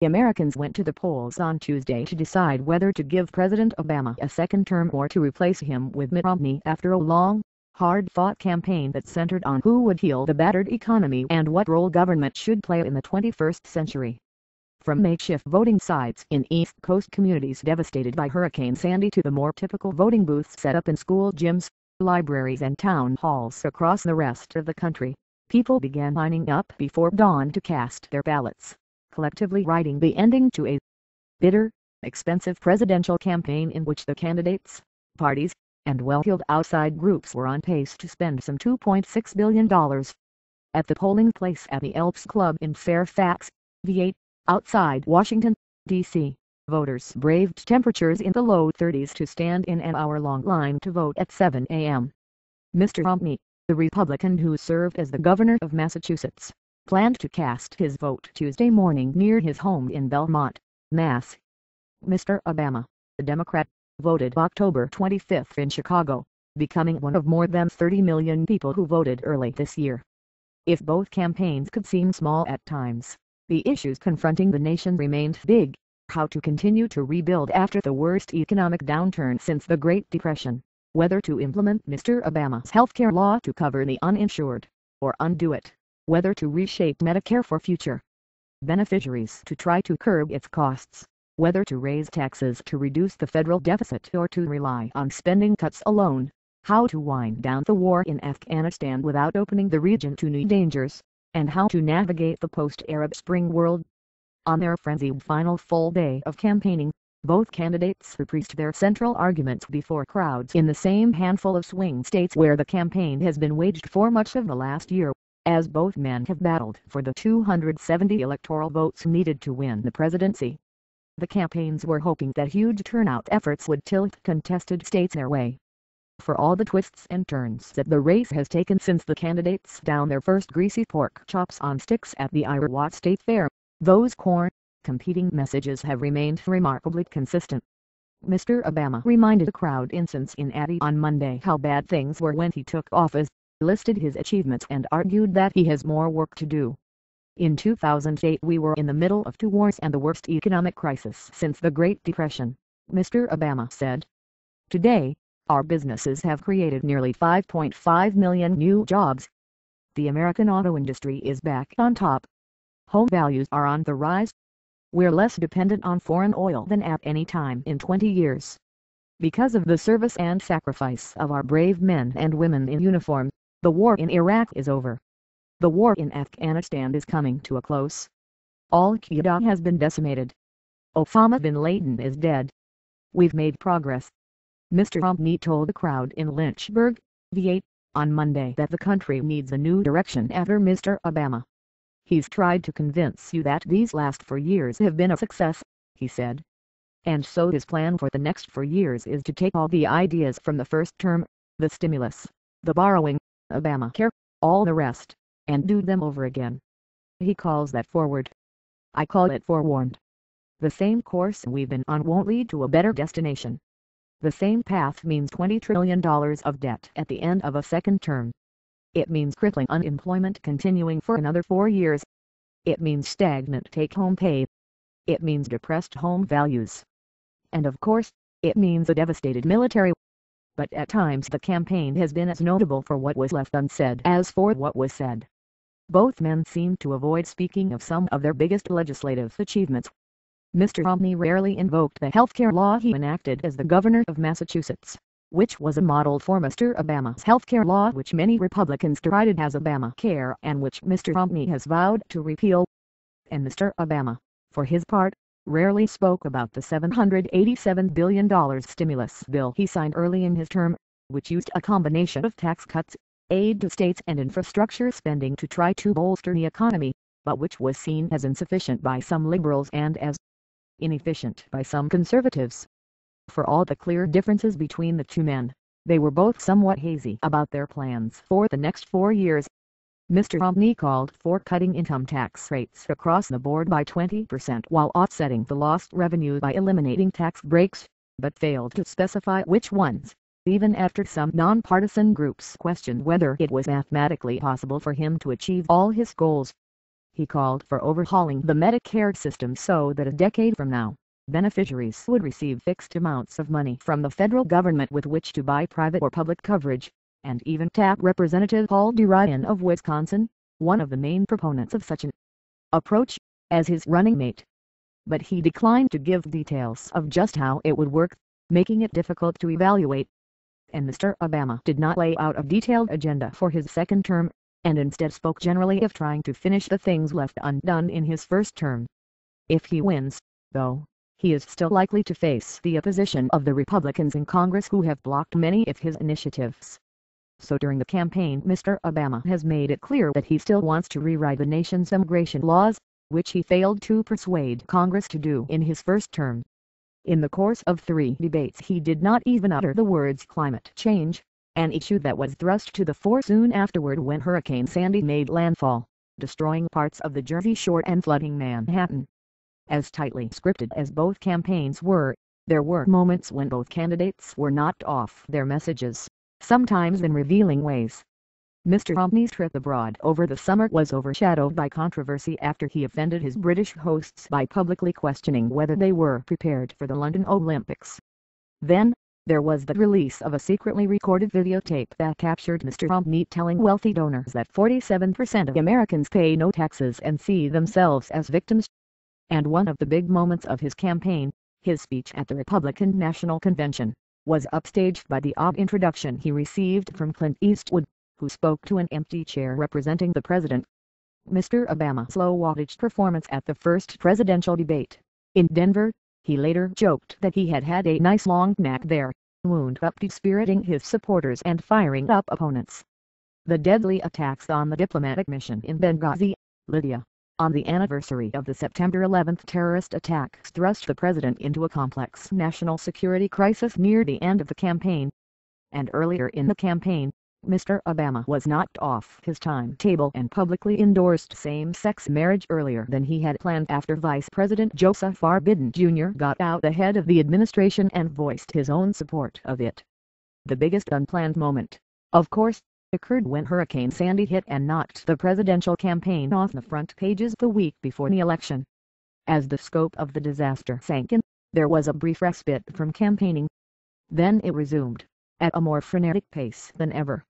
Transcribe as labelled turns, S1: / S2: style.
S1: Americans went to the polls on Tuesday to decide whether to give President Obama a second term or to replace him with Mitt Romney after a long, hard-fought campaign that centered on who would heal the battered economy and what role government should play in the 21st century. From makeshift voting sites in East Coast communities devastated by Hurricane Sandy to the more typical voting booths set up in school gyms, libraries and town halls across the rest of the country, people began lining up before dawn to cast their ballots, collectively writing the ending to a bitter, expensive presidential campaign in which the candidates, parties, and well-heeled outside groups were on pace to spend some $2.6 billion. At the polling place at the Elks Club in Fairfax, VA, outside Washington, D.C., voters braved temperatures in the low 30s to stand in an hour-long line to vote at 7 a.m. Mr. Romney, the Republican who served as the governor of Massachusetts, planned to cast his vote Tuesday morning near his home in Belmont, Mass. Mr. Obama, the Democrat, voted October 25 in Chicago, becoming one of more than 30 million people who voted early this year. If both campaigns could seem small at times, the issues confronting the nation remained big: how to continue to rebuild after the worst economic downturn since the Great Depression, whether to implement Mr. Obama's healthcare law to cover the uninsured, or undo it, whether to reshape Medicare for future beneficiaries to try to curb its costs, whether to raise taxes to reduce the federal deficit or to rely on spending cuts alone, how to wind down the war in Afghanistan without opening the region to new dangers, and how to navigate the post-Arab Spring world. On their frenzied final full day of campaigning, both candidates reprised their central arguments before crowds in the same handful of swing states where the campaign has been waged for much of the last year, as both men have battled for the 270 electoral votes needed to win the presidency. The campaigns were hoping that huge turnout efforts would tilt contested states their way. For all the twists and turns that the race has taken since the candidates downed their first greasy pork chops on sticks at the Iowa State Fair, those core, competing messages have remained remarkably consistent. Mr. Obama reminded the crowd in Cincinnati on Monday how bad things were when he took office, listed his achievements and argued that he has more work to do. In 2008 we were in the middle of two wars and the worst economic crisis since the Great Depression, Mr. Obama said. Today, our businesses have created nearly 5.5 million new jobs. The American auto industry is back on top. Home values are on the rise. We're less dependent on foreign oil than at any time in 20 years. Because of the service and sacrifice of our brave men and women in uniform, the war in Iraq is over. The war in Afghanistan is coming to a close. Al-Qaeda has been decimated. Osama bin Laden is dead. We've made progress. Mr. Romney told the crowd in Lynchburg, VA, on Monday that the country needs a new direction after Mr. Obama. He's tried to convince you that these last 4 years have been a success, he said. And so his plan for the next 4 years is to take all the ideas from the first term, the stimulus, the borrowing, Obamacare, all the rest, and do them over again. He calls that forward. I call it forewarned. The same course we've been on won't lead to a better destination. The same path means $20 trillion of debt at the end of a second term. It means crippling unemployment continuing for another 4 years. It means stagnant take-home pay. It means depressed home values. And of course, it means a devastated military. But at times the campaign has been as notable for what was left unsaid as for what was said. Both men seem to avoid speaking of some of their biggest legislative achievements. Mr. Romney rarely invoked the healthcare law he enacted as the governor of Massachusetts, which was a model for Mr. Obama's healthcare law which many Republicans derided as Obamacare and which Mr. Romney has vowed to repeal. And Mr. Obama, for his part, rarely spoke about the $787 billion stimulus bill he signed early in his term, which used a combination of tax cuts, aid to states and infrastructure spending to try to bolster the economy, but which was seen as insufficient by some liberals and as inefficient by some conservatives. For all the clear differences between the two men, they were both somewhat hazy about their plans for the next 4 years. Mr. Romney called for cutting income tax rates across the board by 20% while offsetting the lost revenue by eliminating tax breaks, but failed to specify which ones, even after some nonpartisan groups questioned whether it was mathematically possible for him to achieve all his goals. He called for overhauling the Medicare system so that a decade from now, beneficiaries would receive fixed amounts of money from the federal government with which to buy private or public coverage, and even tap Representative Paul D. Ryan of Wisconsin, one of the main proponents of such an approach, as his running mate. But he declined to give details of just how it would work, making it difficult to evaluate. And Mr. Obama did not lay out a detailed agenda for his second term, and instead spoke generally of trying to finish the things left undone in his first term. If he wins, though, he is still likely to face the opposition of the Republicans in Congress who have blocked many of his initiatives. So during the campaign, Mr. Obama has made it clear that he still wants to rewrite the nation's immigration laws, which he failed to persuade Congress to do in his first term. In the course of 3 debates he did not even utter the words climate change, an issue that was thrust to the fore soon afterward when Hurricane Sandy made landfall, destroying parts of the Jersey Shore and flooding Manhattan. As tightly scripted as both campaigns were, there were moments when both candidates were knocked off their messages, sometimes in revealing ways. Mr. Romney's trip abroad over the summer was overshadowed by controversy after he offended his British hosts by publicly questioning whether they were prepared for the London Olympics. Then, there was the release of a secretly recorded videotape that captured Mr. Romney telling wealthy donors that 47% of Americans pay no taxes and see themselves as victims. And one of the big moments of his campaign, his speech at the Republican National Convention, was upstaged by the odd introduction he received from Clint Eastwood, who spoke to an empty chair representing the president. Mr. Obama's low-wattage performance at the first presidential debate, in Denver, he later joked that he had had a nice long nap there, wound up dispiriting his supporters and firing up opponents. The deadly attacks on the diplomatic mission in Benghazi, Libya, on the anniversary of the September 11 terrorist attacks thrust the president into a complex national security crisis near the end of the campaign. And earlier in the campaign, Mr. Obama was knocked off his timetable and publicly endorsed same-sex marriage earlier than he had planned after Vice President Joseph R. Biden Jr. got out ahead of the administration and voiced his own support of it. The biggest unplanned moment, of course, occurred when Hurricane Sandy hit and knocked the presidential campaign off the front pages the week before the election. As the scope of the disaster sank in, there was a brief respite from campaigning. Then it resumed, at a more frenetic pace than ever.